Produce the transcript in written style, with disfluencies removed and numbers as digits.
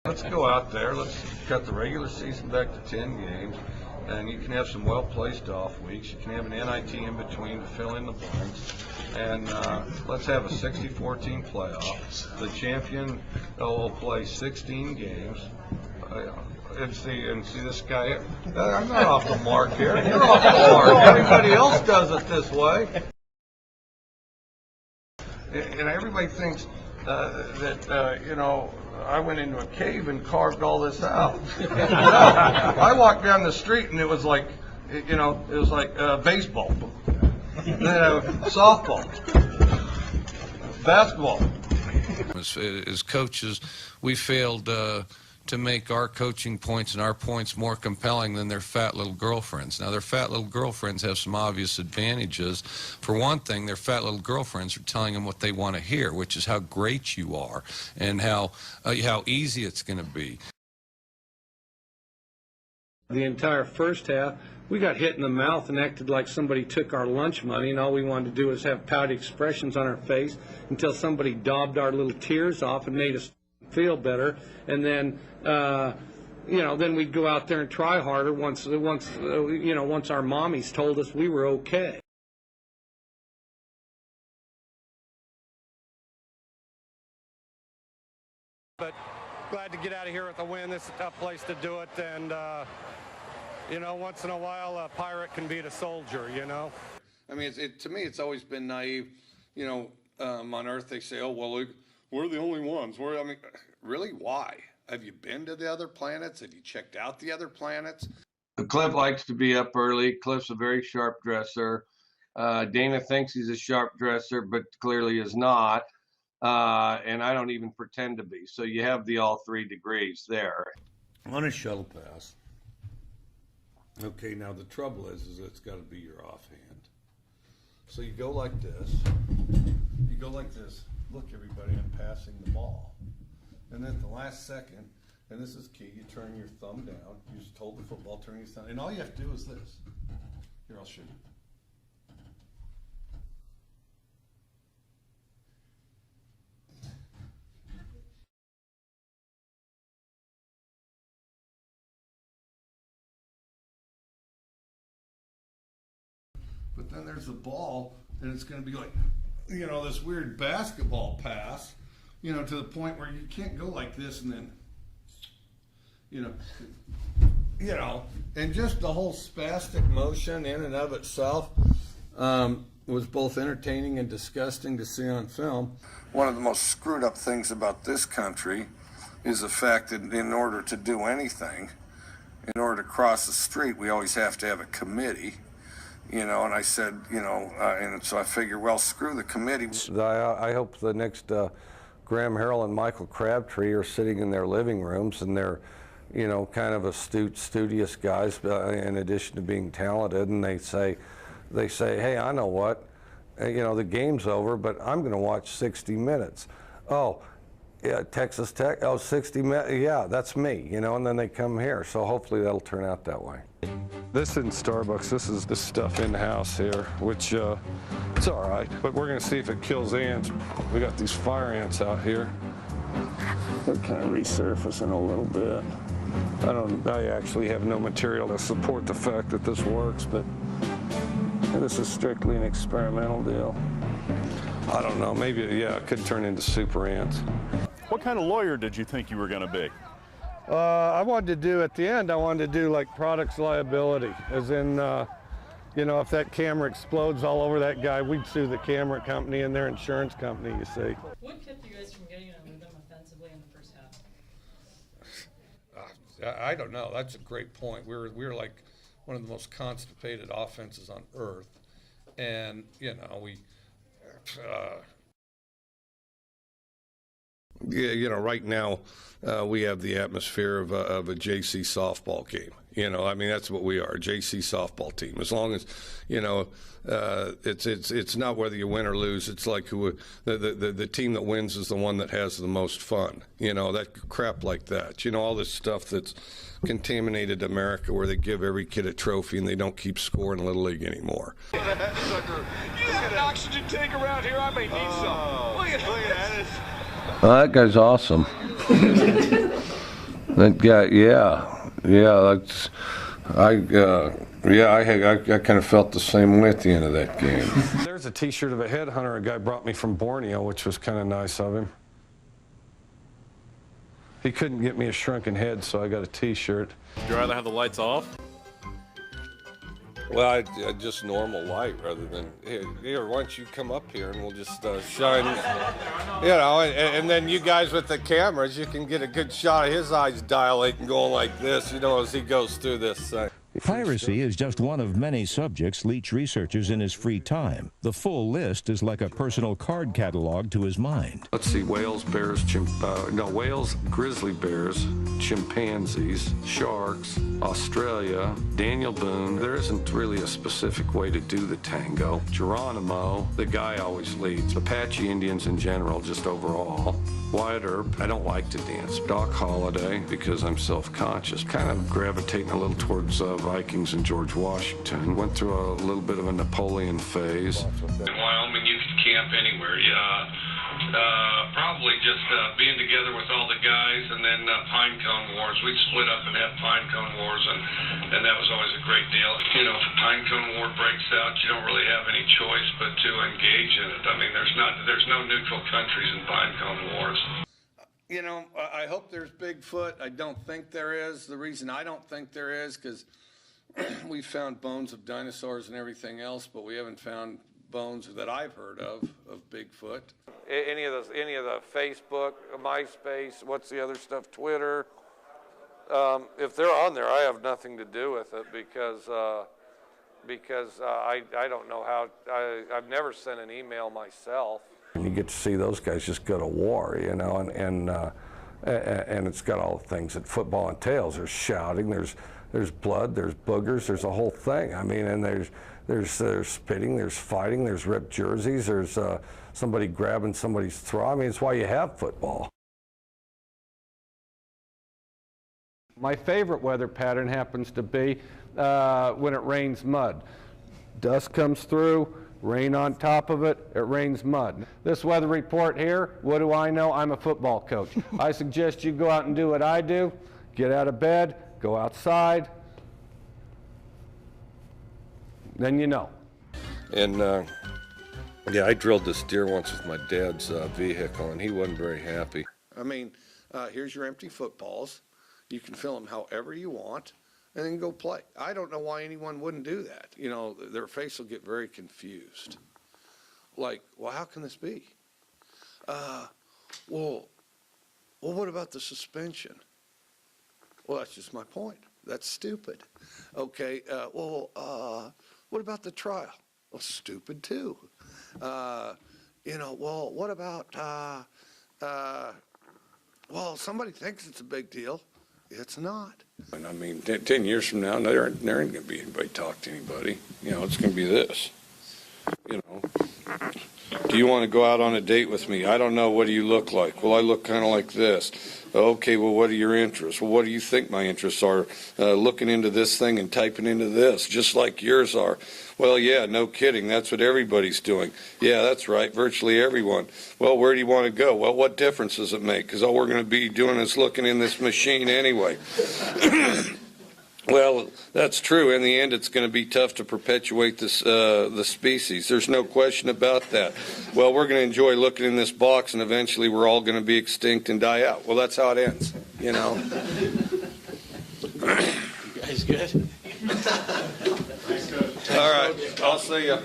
Let's go out there. Let's cut the regular season back to 10 games, and you can have some well-placed off weeks. You can have an NIT in between to fill in the blanks, and let's have a 64-team playoff. The champion will play 16 games. And see this guy. I'm not off the mark here. You're off the mark. Everybody else does it this way, and everybody thinks that you know, I went into a cave and carved all this out. I walked down the street and it was like, you know, it was like baseball, softball, basketball. As coaches, we failed to make our coaching points and our points more compelling than their fat little girlfriends. Now, their fat little girlfriends have some obvious advantages. For one thing, their fat little girlfriends are telling them what they want to hear, which is how great you are and how easy it's going to be. The entire first half, we got hit in the mouth and acted like somebody took our lunch money, and all we wanted to do was have pouty expressions on our face until somebody daubed our little tears off and made us feel better, and then you know, then we'd go out there and try harder once you know, once our mommies told us we were okay. But glad to get out of here with a win. This is a tough place to do it, and you know, once in a while a pirate can beat a soldier, you know. I mean, to me, it's always been naive. You know, on Earth they say, oh, well, we're the only ones. I mean, really, why? Have you been to the other planets? Have you checked out the other planets? Cliff likes to be up early. Cliff's a very sharp dresser. Dana thinks he's a sharp dresser, but clearly is not. And I don't even pretend to be. So you have the all 3 degrees there. On a shuttle pass. Okay, now the trouble is it's got to be your offhand. So you go like this. You go like this. Look, everybody, I'm passing the ball. And then at the last second, and this is key, you turn your thumb down. You just hold the football, turn your thumb, and all you have to do is this. Here, I'll show you. But then there's the ball, and it's going to be like, you know, this weird basketball pass, you know, to the point where you can't go like this and then, you know, and just the whole spastic motion in and of itself was both entertaining and disgusting to see on film. One of the most screwed up things about this country is the fact that in order to do anything, in order to cross the street, we always have to have a committee. You know, and I said, you know, and so I figure, well, screw the committee. I hope the next Graham Harrell and Michael Crabtree are sitting in their living rooms, and they're, you know, kind of astute, studious guys in addition to being talented, and they say, hey, I know what, you know, the game's over, but I'm going to watch 60 Minutes. Oh, yeah, Texas Tech, oh, 60 Minutes, yeah, that's me, you know, and then they come here, so hopefully that'll turn out that way. This isn't Starbucks, this is the stuff in-house here, which it's all right, but we're going to see if it kills ants. We got these fire ants out here. They're kind of resurfacing a little bit. I actually have no material to support the fact that this works, but this is strictly an experimental deal. I don't know, maybe, yeah, it could turn into super ants. What kind of lawyer did you think you were going to be? I wanted to do, at the end, I wanted to do like products liability, as in, you know, if that camera explodes all over that guy, we'd sue the camera company and their insurance company, you see. What kept you guys from getting on with them offensively in the first half? I don't know. That's a great point. We were like one of the most constipated offenses on earth, and you know we. Yeah, you know, right now we have the atmosphere of a JC softball game. You know, I mean, that's what we are, a JC softball team. As long as, you know, it's not whether you win or lose. It's like the team that wins is the one that has the most fun. You know, that crap like that. You know, all this stuff that's contaminated America, where they give every kid a trophy and they don't keep score in Little League anymore. You have an oxygen tank around here? I may need some. Look at that. Well, that guy's awesome. That guy, yeah, that's, I kind of felt the same way at the end of that game. There's a T-shirt of a headhunter a guy brought me from Borneo, which was kind of nice of him. He couldn't get me a shrunken head, so I got a T-shirt. Would you rather have the lights off? Well, I just normal light rather than here. Why don't you come up here and we'll just shine, you know, and then you guys with the cameras, you can get a good shot of his eyes dilating, going like this, you know, as he goes through this thing. Piracy is just one of many subjects Leach researches in his free time. The full list is like a personal card catalog to his mind. Let's see, whales, bears, whales, grizzly bears, chimpanzees, sharks, Australia, Daniel Boone. There isn't really a specific way to do the tango. Geronimo, the guy always leads. Apache Indians in general, just overall. Wyatt Earp, I don't like to dance. Doc Holliday, because I'm self-conscious. Kind of gravitating a little towards Vikings and George Washington. Went through a little bit of a Napoleon phase. In Wyoming, you could camp anywhere. Probably just being together with all the guys, and then pine cone wars. We'd split up and have pine cone wars, and that was always a great deal. You know, if a pine cone war breaks out, you don't really have any choice but to engage in it. I mean, there's no neutral countries in pine cone wars. You know, I hope there's Bigfoot. I don't think there is. The reason I don't think there is because we found bones of dinosaurs and everything else, but we haven't found bones that I've heard of Bigfoot. Any of the Facebook, MySpace, what's the other stuff, Twitter? If they're on there, I have nothing to do with it because I don't know how. I've never sent an email myself. And you get to see those guys just go to war, you know, and it's got all the things that football entails. There's shouting, there's blood, there's boogers, there's a whole thing. I mean, and there's spitting, there's fighting, there's ripped jerseys, there's somebody grabbing somebody's throat. I mean, it's why you have football. My favorite weather pattern happens to be when it rains mud. Dust comes through, rain on top of it, it rains mud. This weather report here, what do I know? I'm a football coach. I suggest you go out and do what I do. Get out of bed, go outside, then you know. And yeah, I drilled this deer once with my dad's vehicle, and he wasn't very happy. I mean, here's your empty footballs. You can fill them however you want, and then go play. I don't know why anyone wouldn't do that. You know, their face will get very confused. Like, well, how can this be? Well, what about the suspension? Well, that's just my point. That's stupid. Okay, what about the trial? Well, stupid too. You know, well, what about, well, somebody thinks it's a big deal. It's not. And I mean, 10 years from now, there ain't going to be anybody talk to anybody. You know, it's going to be this. You know, do you want to go out on a date with me? I don't know. What do you look like? Well, I look kind of like this. Okay, well, what are your interests? Well, what do you think my interests are? Looking into this thing and typing into this, just like yours are. Well, yeah, no kidding. That's what everybody's doing. Yeah, that's right. Virtually everyone. Well, where do you want to go? Well, what difference does it make? Because all we're going to be doing is looking in this machine anyway. Well, that's true. In the end, it's going to be tough to perpetuate this, the species. There's no question about that. Well, we're going to enjoy looking in this box, and eventually we're all going to be extinct and die out. Well, that's how it ends, you know. You guys good? All right. I'll see you.